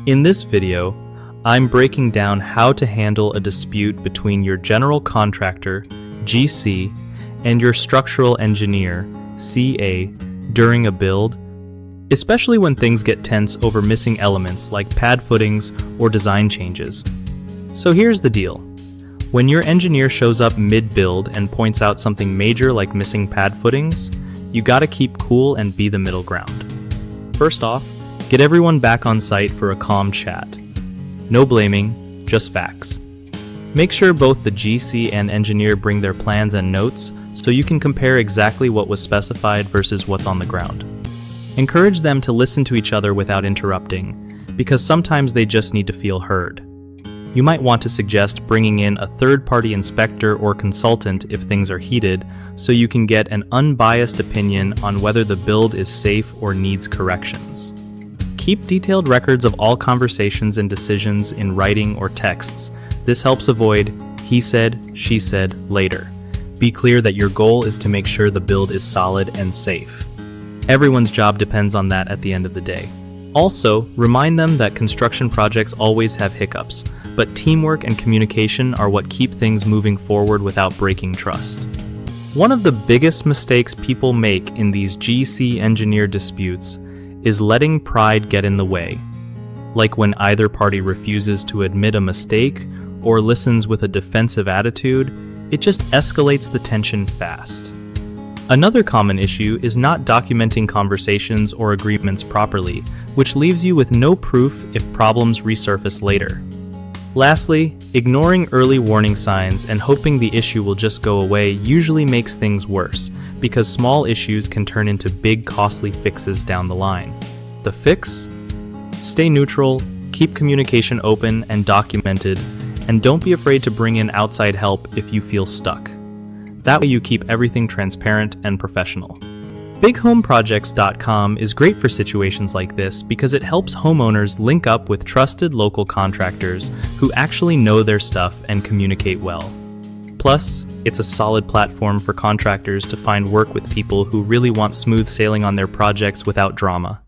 In this video, I'm breaking down how to handle a dispute between your general contractor, GC, and your structural engineer, CA, during a build, especially when things get tense over missing elements like pad footings or design changes. So here's the deal. When your engineer shows up mid-build and points out something major like missing pad footings, you gotta keep cool and be the middle ground. First off, get everyone back on site for a calm chat. No blaming, just facts. Make sure both the GC and engineer bring their plans and notes so you can compare exactly what was specified versus what's on the ground. Encourage them to listen to each other without interrupting, because sometimes they just need to feel heard. You might want to suggest bringing in a third-party inspector or consultant if things are heated, so you can get an unbiased opinion on whether the build is safe or needs corrections. Keep detailed records of all conversations and decisions in writing or texts. This helps avoid he said, she said later. Be clear that your goal is to make sure the build is solid and safe. Everyone's job depends on that at the end of the day. Also, remind them that construction projects always have hiccups, but teamwork and communication are what keep things moving forward without breaking trust. One of the biggest mistakes people make in these GC engineer disputes is letting pride get in the way, like when either party refuses to admit a mistake or listens with a defensive attitude. It just escalates the tension fast. Another common issue is not documenting conversations or agreements properly, which leaves you with no proof if problems resurface later. Lastly, ignoring early warning signs and hoping the issue will just go away usually makes things worse, because small issues can turn into big costly fixes down the line. The fix? Stay neutral, keep communication open and documented, and don't be afraid to bring in outside help if you feel stuck. That way you keep everything transparent and professional. BigHomeProjects.com is great for situations like this because it helps homeowners link up with trusted local contractors who actually know their stuff and communicate well. Plus, it's a solid platform for contractors to find work with people who really want smooth sailing on their projects without drama.